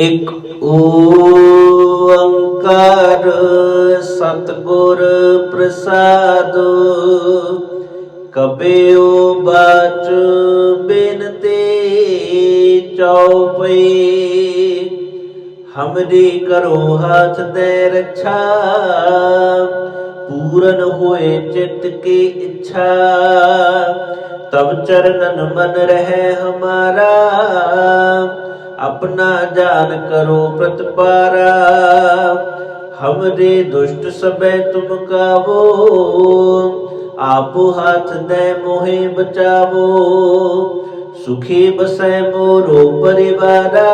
ਇਕ ਓੰਕਾਰ ਸਤਿਗੁਰ ਪ੍ਰਸਾਦੁ। ਕਬਿਓ ਬਾਚ ਬਿਨਤੇ ਚਉਪਈ। हमरी करो हाथ दे रक्षा। पूरन होए चित्त की इच्छा। तब चरणन मन रहे हमारा। अपना जान करो प्रतिपारा। हमरे दुष्ट सबे तुम कावो। आपो हाथ दे मोहे बचावो। सुखी बसै मोरो परिवारा।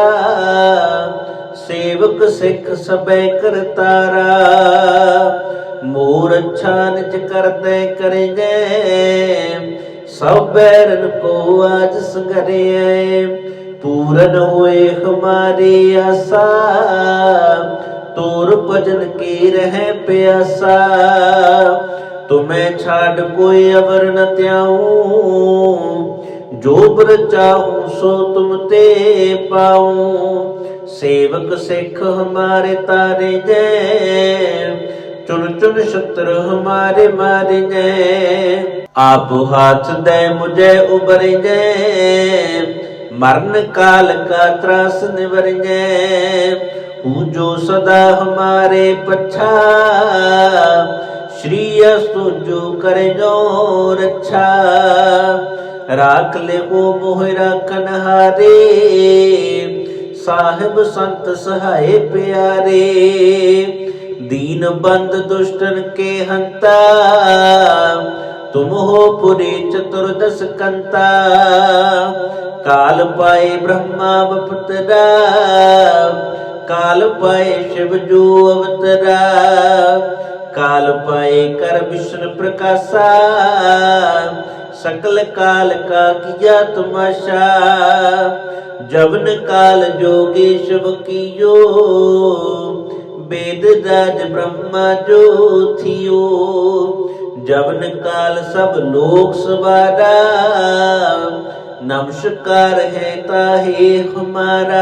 सेवक सिख सबे करतारा। मोर अच्छा निज करते करेंगे। सब बैरन को आज संगरे। पूरन हुए हमारी आशा। तोर भजन की रहे प्यासा। तुम्हें छाड़ कोई अवर न त्याऊं। जो बर चाहूं सो तुम ते पाऊं। सेवक सिख हमारे तारे जय। चुन चुन शत्रु हमारे मारे जय। आप हाथ दे मुझे उबर जय। मरण काल का त्रास निवर जय। पूजो सदा हमारे पच्छा। श्री सुजो करे जो रक्षा। राख ले वो मोहरा कन्हारे। साहिब संत सहाय प्यारे। दीन बंद दुष्टन के हंता। तुम हो पुरी चतुर्दश कंता। काल पाए ब्रह्मा बपुतरा। काल पाए शिव जो अवतरा। काल पाए कर विष्णु प्रकाशा। सकल काल का किया तमाशा। जवन काल जोगेश्व कियो। वेद राज ब्रह्मा जो थियो। जवन काल सब लोक सवारा। नमस्कार है ताहे हमारा।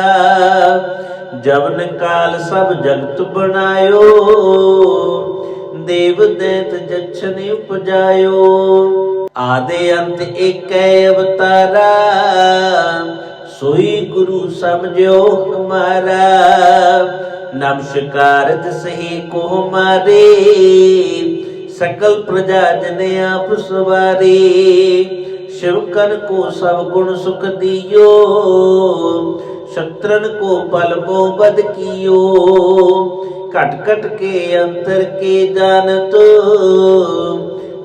जवन काल सब जगत बनायो। देव दैत जक्षण उपजायो। आदि अंत एक अवतारा। सोई गुरु समझो हमारा। नमस्कार सही को हमारे। सकल प्रजा जन आप सवारे। शिवकन को सब गुण सुख दियो। शत्रन को पल मो बद कियो। कट कट के अंतर के जानतो।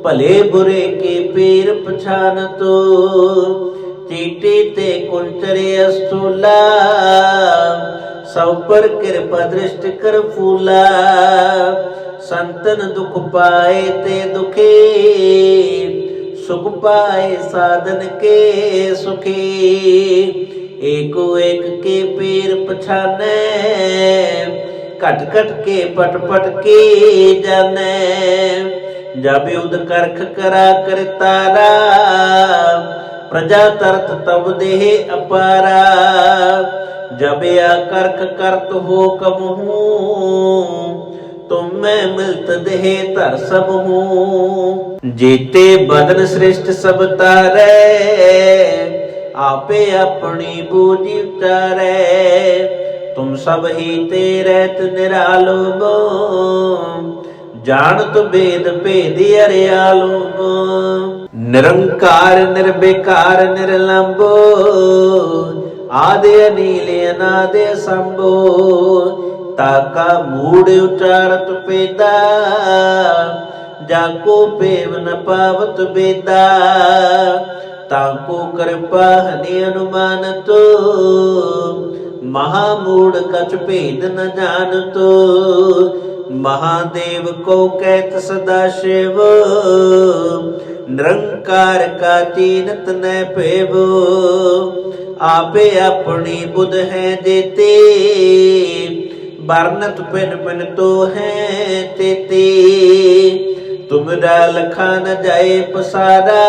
भले बुरे के पेर पछानतो। चीटे ते कुंचरे अस्तूला। सब पर कृपा दृष्टि कर फूला। संतन दुख पाए ते दुखे। सुख पाए साधन के सुखे। एको एक के पेर पछाने। कट कट के पट पट के जाने। जब युद्ध करख करा कर तारा। प्रजा तरत तब देह अपारा। जब या करख करत हो कब हूँ। तुम में मिलत देह तर सब हूँ। जेते बदन श्रेष्ठ सब तारे। आपे अपनी बूझी उतारे। तुम सब ही तेरत निरालो गो। जानत वेद भेद अरियालो गो। निरंकार निर्विकार निर्लंबो। आदि अनील अनादि संभो। ताका मूड उचारत पेदा। जाको पेव न पावत बेदा। ताको कृपा हनि अनुमानतो। महामूढ़ कछ भेद न जानतो। महादेव को कहत सदा शिव। निरंकार का चीनत न पेवो। आपे अपनी बुध है देते। बरनत पिन पिन तो है तेते। तुमरा लखा न जाए पसारा।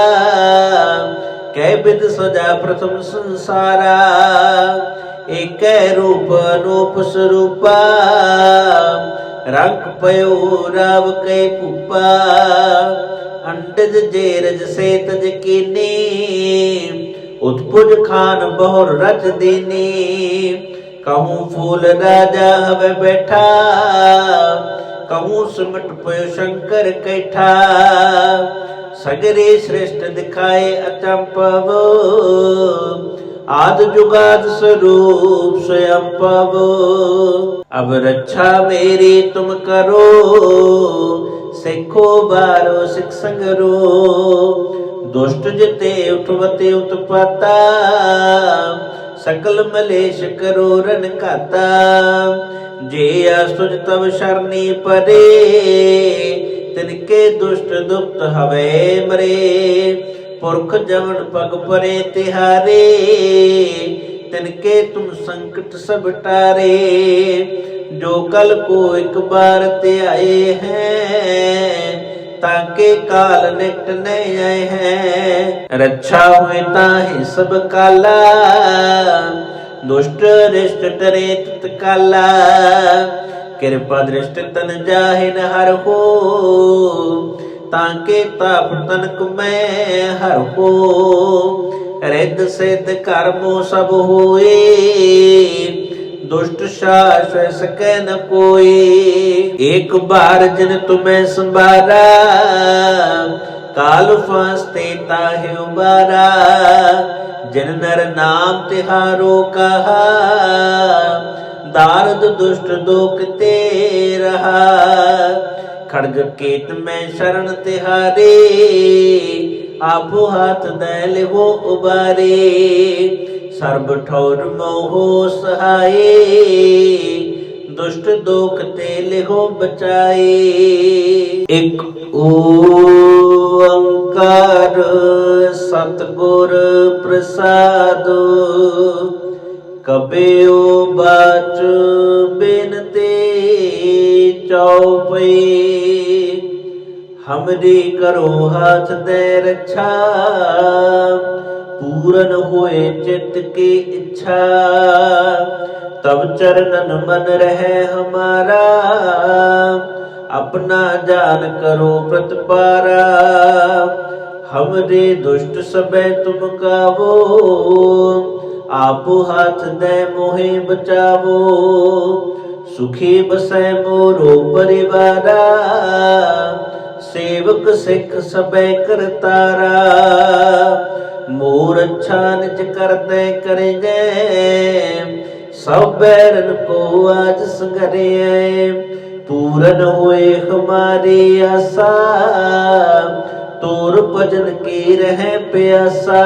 कै बिद सजा प्रथम संसारा। एकै रूप अनूप स्वरूपा, रंग पयो राव कै भूपा। अंडज जेरज से तज कीनी, उत्पुज खान बहुर रच दीनी। कहूँ फूल राजा हवे बैठा, कहूँ सिमट पयो शंकर कैठा। सगरे श्रेष्ठ दिखाए अचंपव, आद जुगाद स्वरूप स्वयं पव। अब रक्षा मेरी तुम करो, सिखो बारो सिख संगरो। दुष्ट जिते उठवते उत्पाता, सकल मलेश करो रन खाता। जे आसुज तब शरणी परे, तिनके दुष्ट दुप्त हवे मरे। पुरख जवन पग परे तिहारे, तिनके तुम संकट सब टारे। जो कल को एक बार ते आए हैं, ताके काल निकट नहीं आए हैं। रक्षा हुए ताहि सब काला, दुष्ट रिष्ट डरे तत्काला। कृपा दृष्ट तन जाहि न हर हो, ताके ताप तनक मैं हर हो। रिद्ध सिद्ध कर्मो सब होए, दुष्ट शास सकै न कोई। एक बार जिन तुम्हें संभारा, काल फांसते ताहि उबारा। जिन नर नाम तिहारो कहा, दारद दुष्ट दोख ते रहा। खड़ग केत में शरण तिहारे, आपो हाथ दैल हो उबारे। सर्ब ठौर मोहो सहाये, दुष्ट दोख ते लिहो बचाए। एक ओंकार सतगुर प्रसादो, कबेओ बाच बिनते चौपई। हमरी करो हाथ दे रक्षा, पूरन होए चित्त की इच्छा। तब चरणन मन रहे हमारा, अपना जान करो प्रतिपारा। हमरे दुष्ट सबे तुम गावो, आपो हाथ दे मोहे बचावो। सुखी बसै मोरो परिवारा, सेवक सिख सबे करतारा। मोर अच्छा निज करते करेंगे, सब बैरन को आज संगरे। पूरन हुए हमारी आशा, तोर भजन की रहे प्यासा।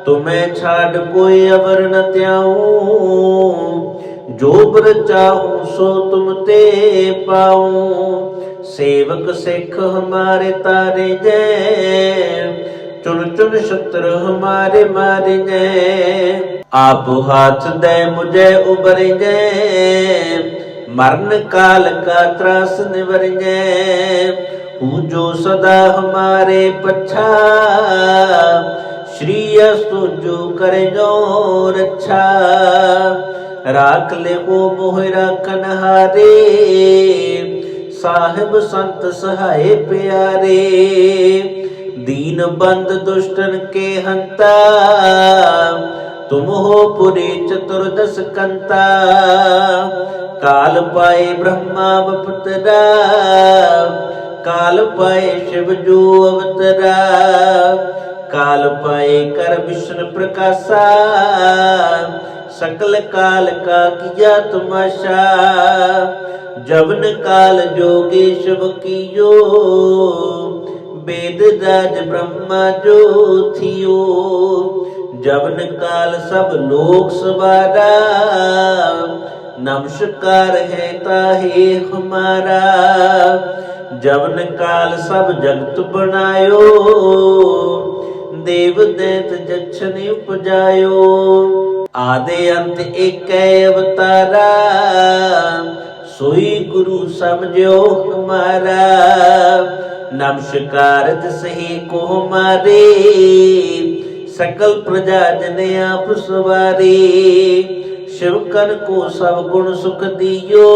तुम्हें छाड़ कोई अवर न त्याऊं, जो बर चाहूं सो तुम ते पाऊं। सेवक सिख हमारे तारे जय, चुन चुन शत्रु हमारे मारे जय। आप हाथ दे मुझे उबर जय, मरण काल का त्रास निवर जय। पूजो सदा हमारे पच्छा, श्री अस्तु जो करे जो रक्षा। राख ले वो मोहरा कन्हारे, साहिब संत सहाय प्यारे। दीन बंद दुष्टन के हंता, तुम हो पुरी चतुर्दश कंता। काल पाए ब्रह्मा बपुतरा, काल पाए शिव जो अवतरा। काल पाए कर विष्णु प्रकाशा, सकल काल का किया तमाशा। जवन काल जोगेश कियो, वेद राज ब्रह्मा जो थियो। जवन काल सब लोक सवारा, नमस्कार है ताहे हमारा। जवन काल सब जगत बनायो, देव दैत जक्षण उपजायो। आदि अंत एक अवतारा, सोई गुरु समझो हमारा। नमस्कार सही को हमारे, सकल प्रजा जन आप सवारी। शिवकन को सब गुण सुख दियो,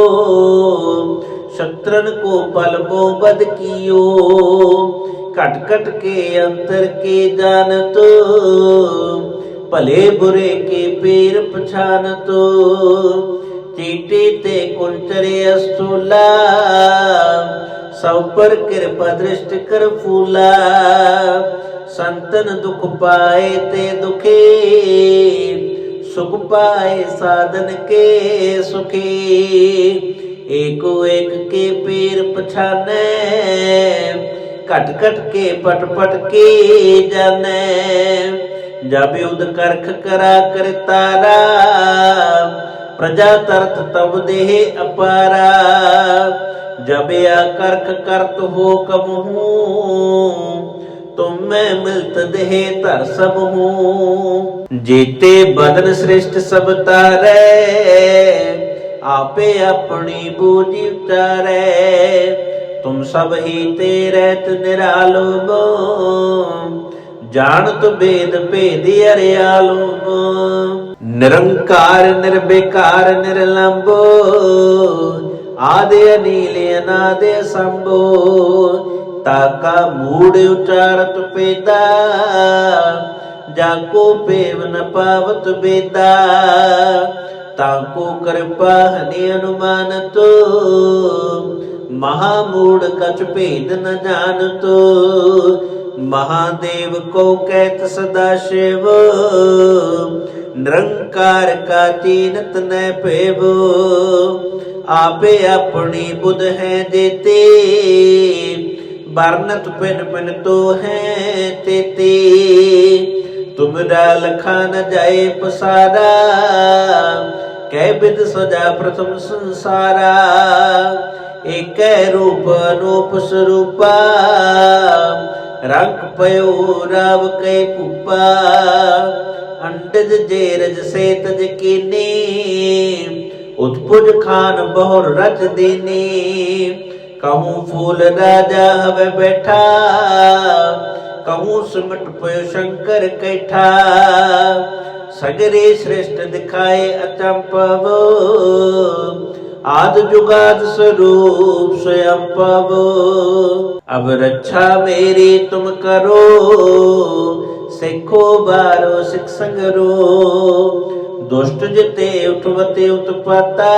शत्रन को पल मो बद कियो। कट कट के अंतर के जानतो, भले बुरे के पेर पछानतो। चीटे ते कुंचरे अस्तूला, सब पर कृपा दृष्टि कर फूला। संतन दुख पाए ते दुखे, सुख पाए साधन के सुखे। एको एक के पैर पछाने, कट कट के पट पट के जाने। जब युद्ध करख करा कर तारा, प्रजा तरत तब देह अपारा। जब या करख करत हो कबहू, तुम मैं मिलत देह तर सब हूँ। जेते बदन श्रेष्ठ सब तारे, आपे अपनी बूझी उतारे। तुम सब ही तेरत निरालो गो, जानत वेद भेद अरियालो गो। निरंकार निर्विकार निर्लंबो, आदि अनील अनादि संभो। ताका मूड उचारत पेदा, जाको पेव न पावत बेदा। ताको कृपा हनि अनुमानतो, महामूड कछ भेद न जानतो। महादेव को कहत सदा शिव, निरंकार का चीनत न पेवो। आपे अपनी बुध है देते, बरनत पिन पिन तो है तेते। तुमरा लखा न जाए पसारा, कै बिद सजा प्रथम संसारा। एक रूप अनूप स्वरूपा, रंग पयो राव कै पुपा। अंडज जेरज से तज कीने, उत्पुज खान बहुर रच देने। कहूँ फूल राजा हवे बैठा, कहूँ सिमट पयो शंकर कैठा। सगरे श्रेष्ठ दिखाए अचंपव, आद जुगाद स्वरूप स्वयं पवो। अब रक्षा मेरी तुम करो, सिखो बारो सिख संगरो। दुष्ट जिते उठवते उत्पाता,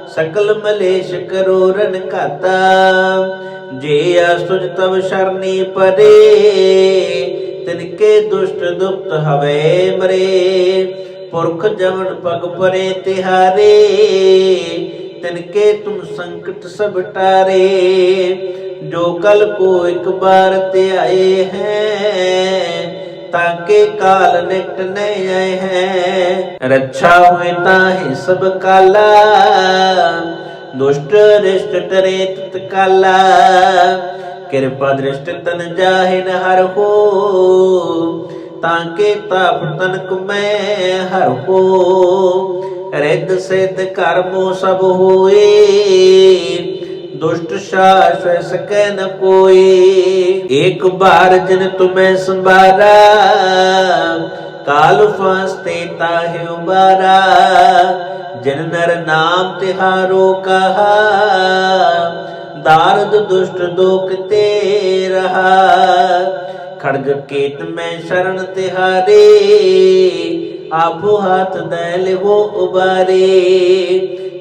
सकल मलेश करो रन खाता। जे आसुज तब शरणी परे, तिनके दुष्ट दुप्त हवे मरे। पुरख जवन पग परे तिहारे, तिनके तुम संकट सब टारे। जो कल को एक बार ते आए हैं, ताके काल निकट नहीं आए हैं। रक्षा हुए ताहि सब काला, दुष्ट रिष्ट टरे तत्काला। कृपा दृष्ट तन जाहि न हर हो, ताके ताप तनक मैं हर हो। रिद्ध सिद्ध कर्मो सब होए, दुष्ट शास सकै न कोई। एक बार जिन तुम्हें संभारा, काल फांसते ताहि उबारा। जिन नर नाम तिहारो कहा, दारद दुष्ट दोख ते रहा। खड़ग केत में शरण तिहारे, आपो हाथ दैल हो उबारे।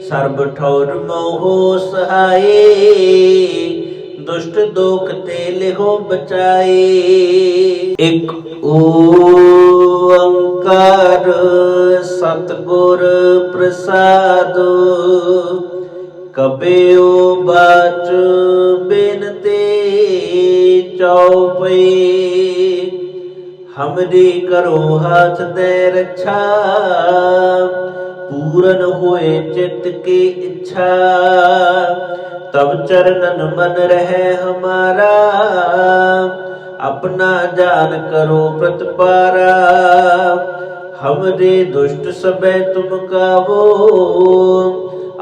सर्ब ठौर मोहो सहाये, दुष्ट दोख तेल हो बचाए। एक ओंकार सतगुर प्रसादो, कबेओ बाच बिनते चौपई। हमरी करो हाथ दे रक्षा, पूरन होए चित्त की इच्छा। तब चरणन मन रहे हमारा, अपना जान करो प्रतिपारा। हमरे दुष्ट सबे तुम गावो,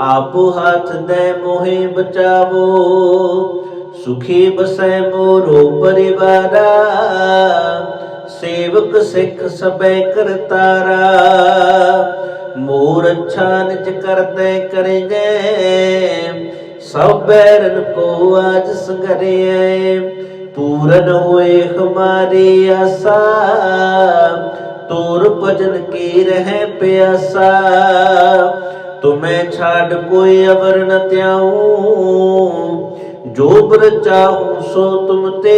आपो हाथ दे मोहे बचावो। सुखी बसै मोरो परिवारा, सेवक सिख सबे करतारा। मोर अच्छा निज करते करेंगे, सब बैरन को आज संगरे। पूरन हुए हमारी आशा, तोर भजन की रह प्यासा। तुम्हें छाड़ कोई अवर न त्याऊं, जो बर चाहूं सो तुम ते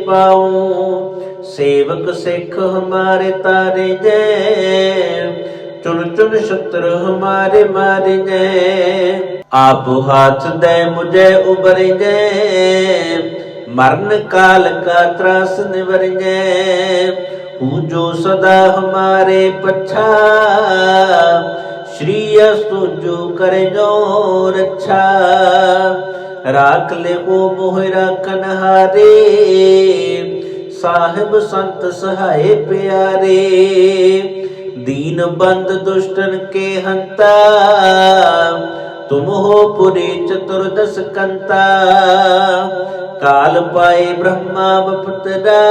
पाऊं। सेवक सिख हमारे तारे जय, चुन चुन शत्रु हमारे मारे जय। आप हाथ दे मुझे उबर जय, मरण काल का त्रास निवर जय। हूँ जो सदा हमारे पच्छा, श्री अस्तु जो करे जो रक्षा। राख ले वो मोहरा कन्हारे, साहिब संत सहाय प्यारे। दीन बंद दुष्टन के हंता, तुम हो पुरी चतुर्दश कंता। काल पाए ब्रह्मा बपुतरा,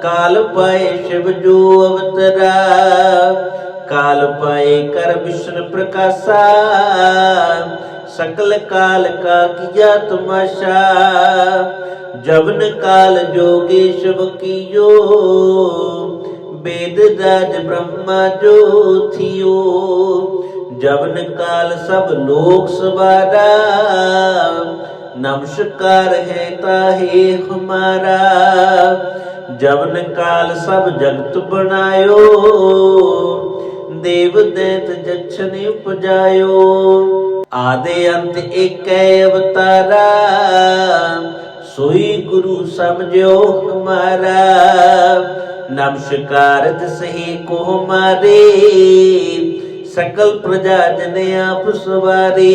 काल पाए शिव जो अवतरा। काल पाए कर विष्णु प्रकाशा, सकल काल का किया तमाशा। जवन काल जोगी शिव कियो, वेद राज ब्रह्मा जो थियो। जवन काल सब लोक सवारा, नमस्कार है ताहे हमारा। जवन काल सब जगत बनायो, देव दैत जक्षण उपजायो। आदि अंत एक अवतारा, सोई गुरु समझो हमारा। नमस्कार सही को हमारे, सकल प्रजा जन आप सवारे।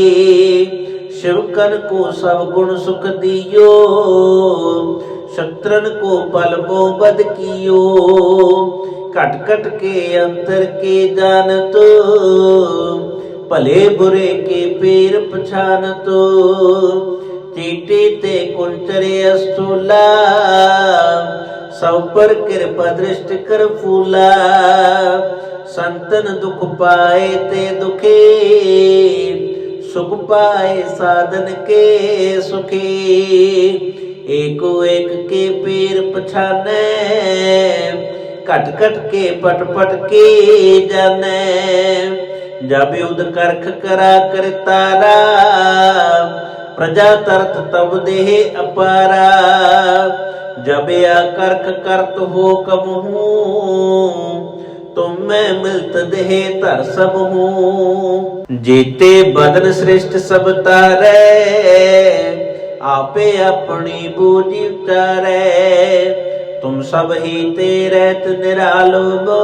शिवकन को सब गुण सुख दियो, शत्रन को पल मोबद कियो। कट कट के अंतर के जानतो, भले बुरे के पैर पछानतो। चीटे ते कुंचरे अस्तूला, सब पर कृपा दृष्टि कर फूला। संतन दुख पाए ते दुखे, सुख पाए साधन के सुखे। एको एक के पैर पछाने, कट कट के पट पट के जाने। जब युद्ध करख करा कर तारा, प्रजा तरत तब देह अपारा। जब या करख करत हो कब हूँ, तुम मैं मिलत देह तर सब हूँ। जेते बदन श्रेष्ठ सब तारे, आपे अपनी बूझी उतारे। तुम सब ही तेरत निरालो गो,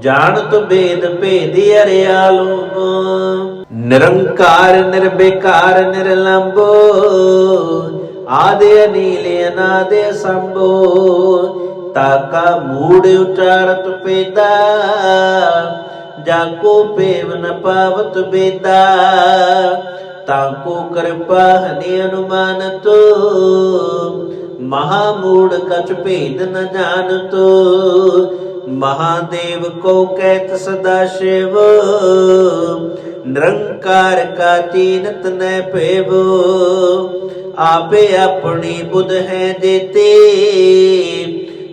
जानत वेद भेद अरियालो गो। निरंकार निर्विकार निर्लंबो, आदि अनील अनादि संभो। ताका मूड उचारत पेदा, जाको पेव न पावत बेदा। ताको कृपा हनि अनुमानतो, महामूढ़ कछ भेद न जानतो। महादेव को कहत सदा शिव, निरंकार का चीनत न पेवो। आपे अपनी बुध है देते,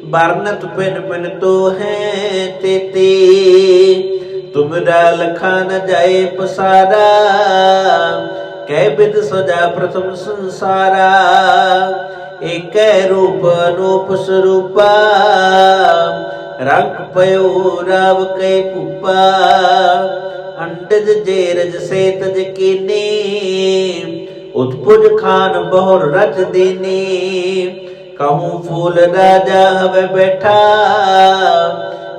बरनत पिन पिन तो है तेते। तुमरा लखा न जाए पसारा, कै बिद सजा प्रथम संसारा। एक रूप अनूप स्वरूपा, रंग पयो राव कै पुपा। अंडज जेरज से तज कीने, उत्पुज खान बहुर रच देने। कहूँ फूल राजा हवे बैठा,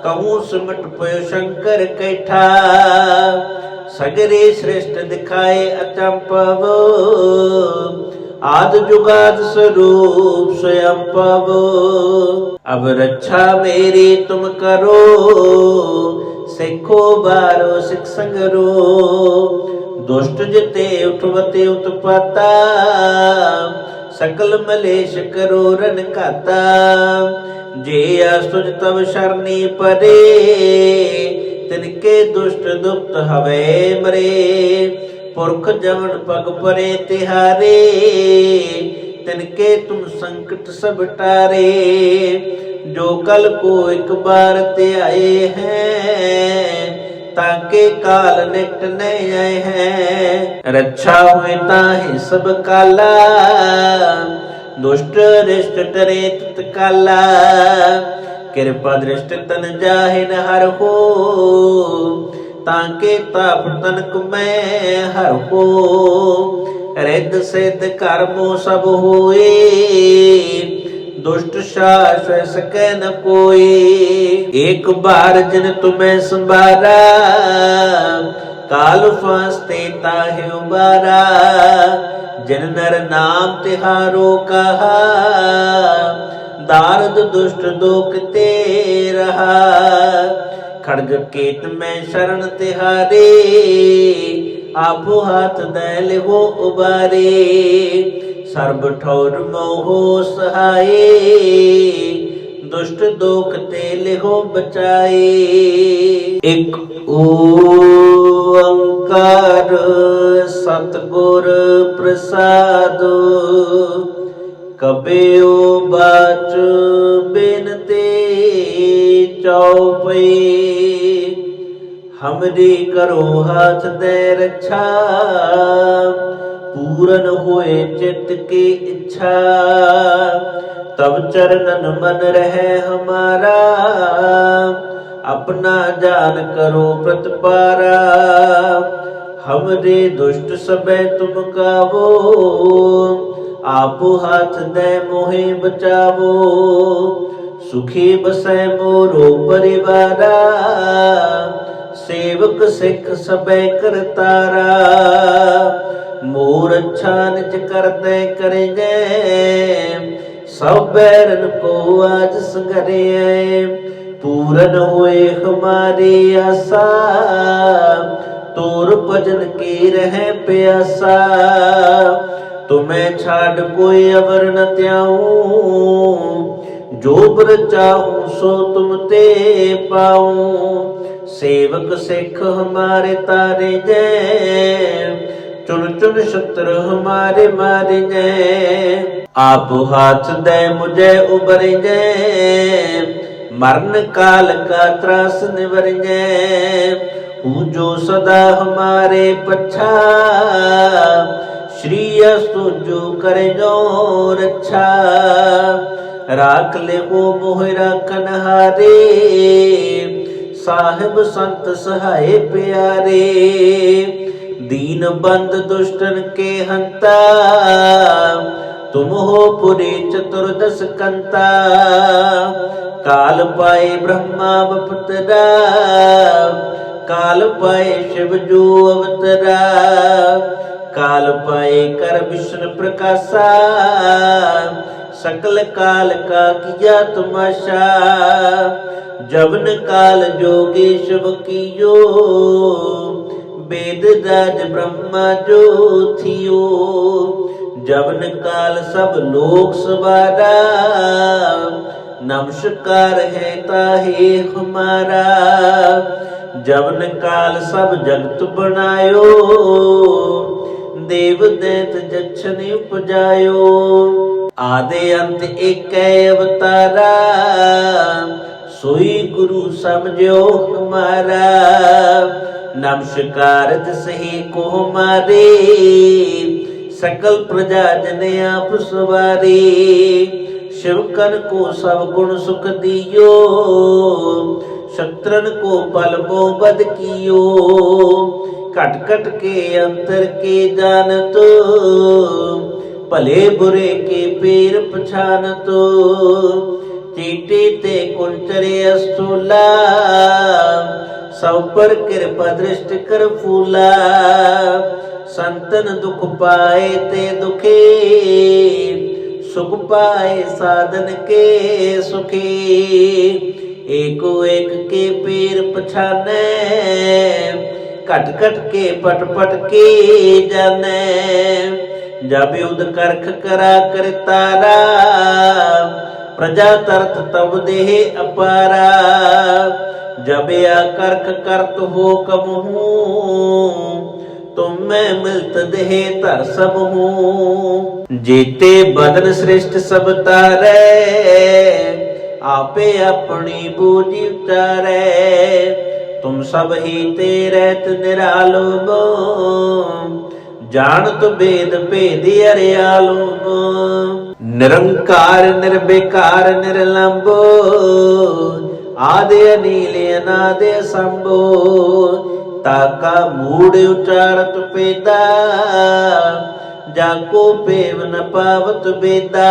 कहूँ सुमट पयो शंकर कैठा। सगरे श्रेष्ठ दिखाए अचंपव, आद जुगाद स्वरूप स्वयं पवो। अब रक्षा मेरी तुम करो, सिखो बारो सिख संगरो। दुष्ट जिते उठवते उत्पता, सकल मलेश करो रन खाता। जे असुज तब शरणी परे, तिनके दुष्ट दुप्त हवे मरे। पुरख जमन पग परे तिहारे, तिनके तुम संकट सब टारे। जो कल को एक बार ते आए हैं, ताके काल निकट न आए हैं। रक्षा हुए ताहि सब काला, दुष्ट रिष्ट टरे तत्काला। कृपा दृष्ट तन जाहि न हर हो, ताके ताप तनक मैं हर हो। रिद्ध सिद्ध कर्मो सब होए, दुष्ट शास सकै न कोई। एक बार जिन तुम्हें संभारा, काल फांसते ताहि उबारा। जिन नर नाम तिहारो कहा, दारद दुष्ट दोख ते रहा। खड़ग केत में शरण तिहारे, आपो हाथ दैल हो उबारे। सर्ब ठौर मोहो सहाये, दुष्ट दोख ते लिहो बचाए। एक ओंकार सतगुर प्रसाद, कबीओ बाच बिनते चौपई। हमरी करो हाथ दे रक्षा, पूरन होए चित्त की इच्छा। तब चरणन मन रहे हमारा, अपना जान करो प्रतिपारा। हमरे दुष्ट सबे तुम कावो, आपो हाथ दे मोहे बचावो। सुखी बसै मोरो परिवारा, सेवक सिख सबे करतारा। मोर अच्छा निज करते करेंगे, सब बैरन को आज संगरे। पूरन हुए हमारी आशा, तोर भजन की रहे प्यासा। तुम्हें छाड़ कोई अवर न त्याऊं, जो बर चाहूं सो तुम ते पाऊं। सेवक सिख हमारे तारे जय, चुन चुन शत्रु हमारे मारे जय। आप हाथ दे मुझे उबर जय, मरण काल का त्रास निवर जय। हूँ जो सदा हमारे पच्छा, श्री अस्तु जो करे जो रक्षा। राख ले वो मोहरा कन्हारे, साहिब संत सहाय प्यारे। दीन बंद दुष्टन के हंता, तुम हो पुरी चतुर्दश कंता। काल पाए ब्रह्मा बपतरा, काल पाए शिव जो अवतरा। काल पाए कर विष्णु प्रकाशा, सकल काल का किया तमाशा। जवन काल जोगेश कियो, वेद राज ब्रह्मा जो थियो। जवन काल सब लोक सवारा, नमस्कार है ताहे हमारा। जवन काल सब जगत बनायो, देव दैत जक्षण उपजायो। आदि अंत एक अवतारा, सोई गुरु समझो हमारा। नमस्कार सही को हमारे, सकल प्रजा जन आप सवारे। शिवकन को सब गुण सुख दियो, शत्रन को पल बो बद कियो। कट कट के अंतर के जानतो, भले बुरे के पैर पछानतो। चीटे ते कुंचरे अस्तूला, सब पर कृपा दृष्टि कर फूला। संतन दुख पाए ते दुखे, सुख पाए साधन के सुखे। एको एक के पैर पछाने, कट कट के पट पट के जाने। जब युद्ध करख करा कर तारा, प्रजा तरत तब देह अपारा। जब या करख करत हो कब हूँ, तुम मैं मिलत देह तर सब हूँ। जेते बदन श्रेष्ठ सब तारे, आपे अपनी बूझी उतारे। तुम सब ही तेरत निरालो गो, जानत वेद भेदी अरियालो गो। निरंकार निर्विकार निर्लंबो, आदि अनील अनादि संभो। ताका मूड उचारत पेदा, जाको पेव न पावत बेदा।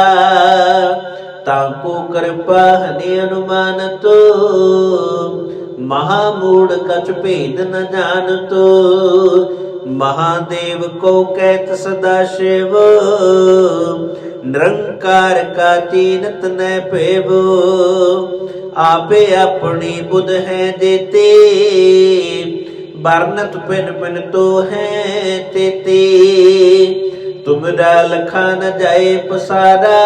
ताको कृपा हनि अनुमानतो, महामूढ़ कछ भेद न जानतो। महादेव को कहत सदा शिव, निरंकार का चीनत न पेवो। आपे अपनी बुध है देते, बरनत पिन पिन तो है तेते। तुमरा लखा न जाए पसारा,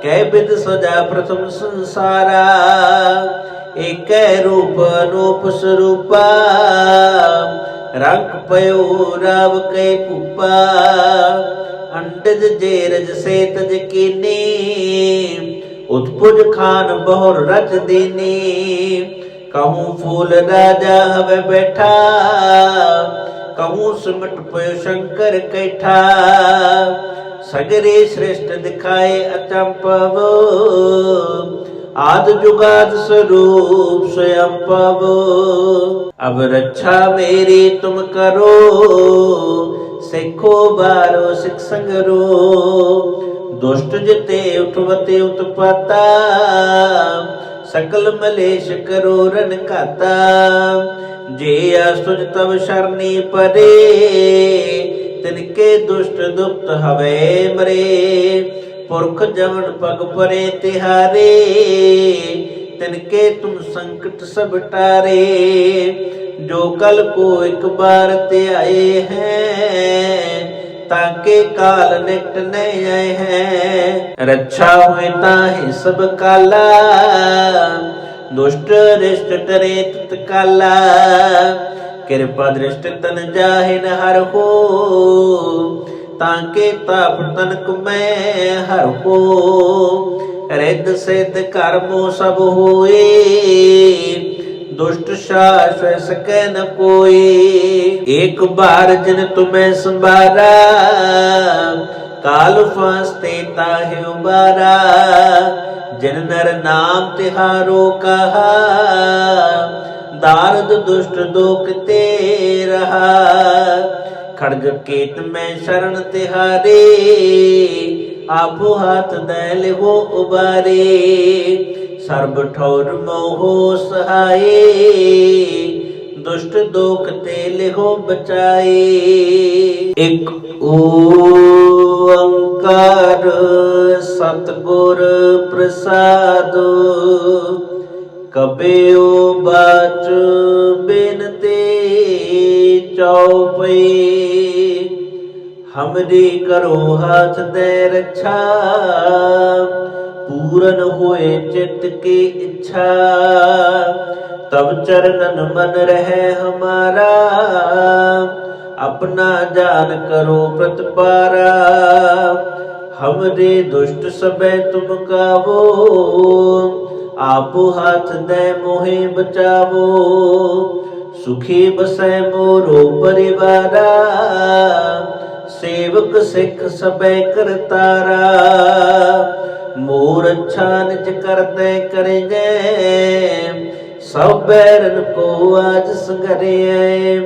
कै बिद सजा प्रथम संसारा। एक रूप अनूप स्वरूपा, रंग पयो राव कै पुपा। अंडज जेरज से तज कीनी, उत्पुज खान बहुर रच दीनी। कहूँ फूल राजा हवे बैठा, कहूँ सिमट पयो शंकर कैठा। सगरे श्रेष्ठ दिखाए अचंपवो, आद जुगाद स्वरूप स्वयं पवो। अब रक्षा मेरी तुम करो, सिखो बारो सिख संगरो। दुष्ट जिते उठवते उत्पता, सकल मलेश करो रन खाता। जे असुज तब शरणी परे, तिनके दुष्ट दुप्त हवे मरे। पुरख जवन पग परे तिहारे, तिनके तुम संकट सब टारे। जो कल को एक बार ते आए हैं, ताके काल निकट नहीं आए हैं। रक्षा हुए ताहि सब काला, दुष्ट रिष्ट डरे तत्काला। कृपा दृष्ट तन जाहि न हर हो, ताके ताप तनक मैं हर हो। रिद्ध सिद्ध कर्मो सब होए, दुष्ट शास सकै न कोई। एक बार जिन तुम्हें संभारा, काल फांसते ताहि उबारा। जिन नर नाम तिहारो कहा, दारद दुष्ट दोखते रहा। खड़ग केत में शरण तिहारे, आपो हाथ दैल हो उबारे। सर्ब ठौर मोहो सहाये, दुष्ट दोख तेल हो बचाए। एक ओंकार सतगुर प्रसादो, कबेओ बाच बिनते चौपई। हमरी करो हाथ दे रक्षा, पूरन होए चित्त की इच्छा। तब चरणन मन रहे हमारा, अपना जान करो प्रतिपारा। हमरे दुष्ट सबे तुम कावो, आपो हाथ दे मोहे बचावो। सुखी बसै मोरो परिवारा, सेवक सिख सबे करतारा। मोर अच्छा निज करते करेंगे, सब बैरन को आज संगरे।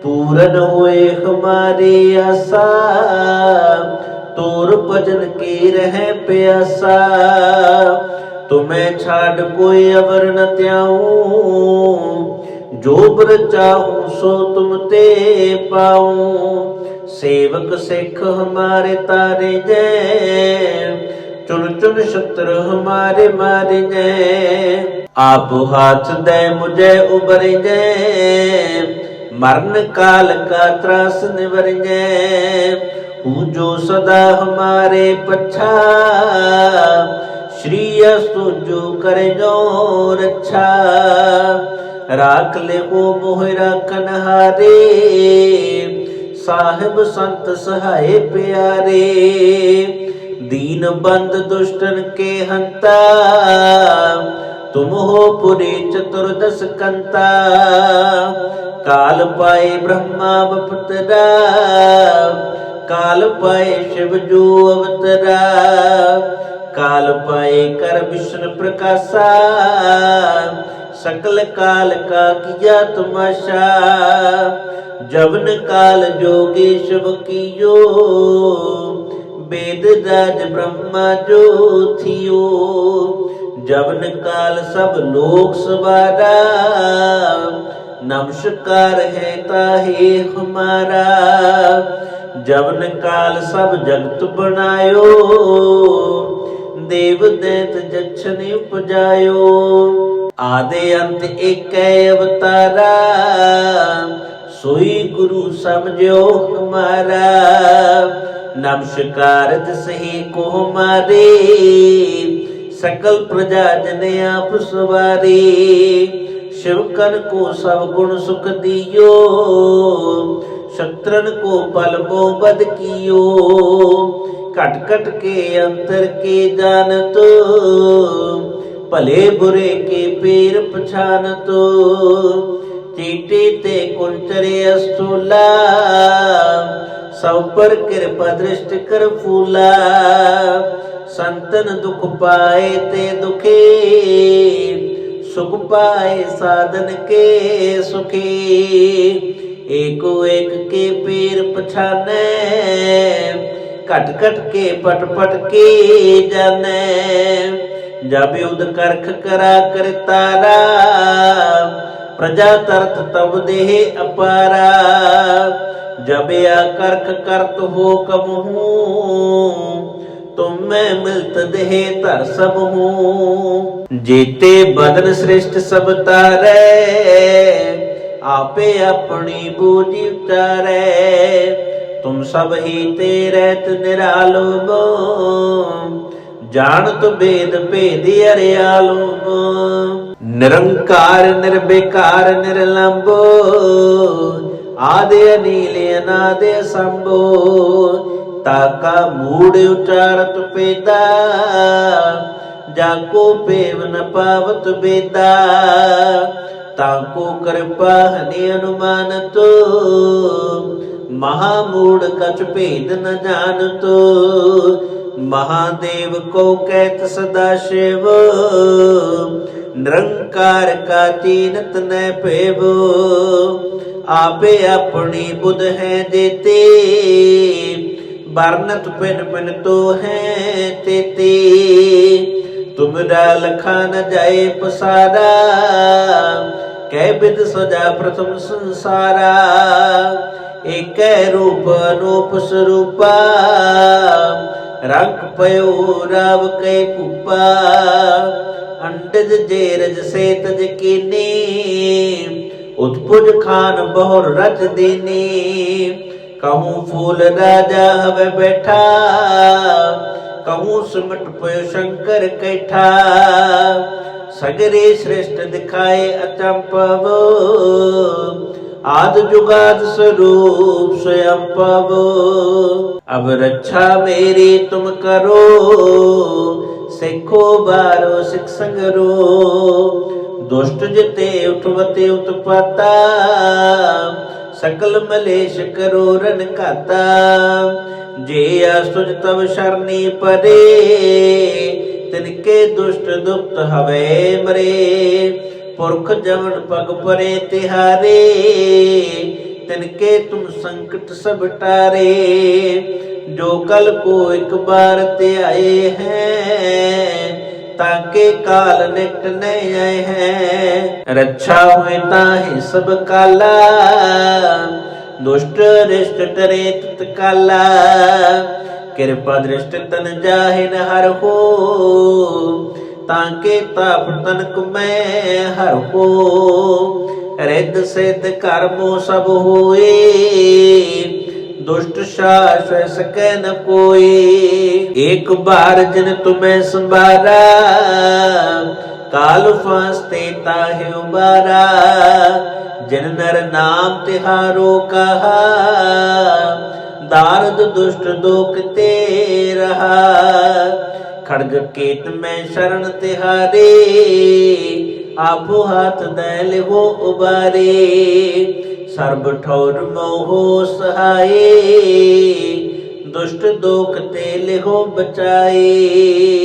पूरन हुए हमारी आशा, तोर भजन की रहे प्यासा। तुम्हें छाड़ कोई अवर न त्याऊं, जो बर चाहूं सो तुम ते पाऊं। सेवक सिख हमारे तारे जय, चुन चुन शत्रु हमारे मारे जय। आप हाथ दे मुझे उबर जय, मरण काल का त्रास निवर जय। पूजो सदा हमारे पच्छा, श्री सुजो कर जो रक्षा। राख ले वो मोहरा कन्हारे, साहिब संत सहाय प्यारे। दीन बंद दुष्टन के हंता, तुम हो पुरी चतुर्दश कंता। काल पाए ब्रह्मा बपतरा, काल पाए शिव जो अवतरा। काल पाए कर विष्णु प्रकाशा, सकल काल का किया तमाशा। जवन काल जोगे शिव कियो, वेद राज ब्रह्मा जो थियो। जवन काल सब लोक सवारा, नमस्कार है ताहे हमारा। जवन काल सब जगत बनायो, देव दैत जक्षण उपजायो। आदि अंत एक अवतारा, सोई गुरु समझो हमारा। नमस्कार सही को हमारे, सकल प्रजा जन आप सवारे। शिवकन को सब गुण सुख दियो, शत्रन को पल बद कियो। कट कट के अंतर के जानतो, भले बुरे के पैर पछानतो। चीटे ते कुंचरे अस्तूला, सब पर कृपा दृष्टि कर फूला। संतन दुख पाए ते दुखे, सुख पाए साधन के सुखे। एको एक के पैर पछाने, कट कट के पट पट के जाने। जब युद्ध करख करा कर तारा, प्रजा तरत तब देह अपारा। जब या करख करत हो कब हूँ, तुम मैं मिलत देह तर सब हूँ। जेते बदन श्रेष्ठ सब तारे, आपे अपनी बूझी उतारे। तुम सब ही तेरत निरालुम, जानत वेद भेद अरियालुम। निरंकार निर्विकार निर्लंबो, आदि अनील अनादि संभो। ताका मूड उचारत पेदा, जाको पेव न पावत बेदा। ताको कृपा हनि अनुमानतो, महामूड कछ भेद न जानतो। महादेव को कहत सदा शिव, निरंकार का चीनत न पेवो। आपे अपनी बुध है देते, बरनत पिन पिन तो है तेते। तुमरा लखा न जाए पसारा, कै बिद सजा प्रथम संसारा। एक रूप अनूप स्वरूपा, रंग पयो राव कै पुपा। अंडज जेरज से तज कीने, उत्पुज खान बहुर रच देने। कहूँ फूल राजा हवे बैठा, कहूँ सुमट पयो शंकर कैठा। सगरे श्रेष्ठ दिखाए अचंपव, आद जुगाद स्वरूप स्वयं पवो। अब रक्षा मेरी तुम करो, सिखो बारो सिख संगरो। दुष्ट जिते उठवते उत्पाता, सकल मलेश करो रन खाता। जे असुज तब शरणी परे, तिनके दुष्ट दुप्त हवे मरे। पुरख जवन पग परे तिहारे, तिनके तुम संकट सब टारे। जो कल को एक बार ते आए हैं, ताके काल निकट नहीं आए हैं। रक्षा हुए ताहि सब काला, दुष्ट रिष्ट डरे तत्काला। कृपा दृष्ट तन जाहि न हर हो, ताके ताप तनक मैं हर हो। रिद्ध सिद्ध कर्मो सब होए, दुष्ट शास सकै न कोई। एक बार जिन तुम्हें संभारा, काल फांसते ताहि उबारा। जिन नर नाम तिहारो कहा, दारद दुष्ट दोख ते रहा। खड़ग केत में शरण तिहारे, आपो हाथ दैल हो उबारे। सर्ब ठौर मोहो सहाये, दुष्ट दोख ते लिहो बचाए।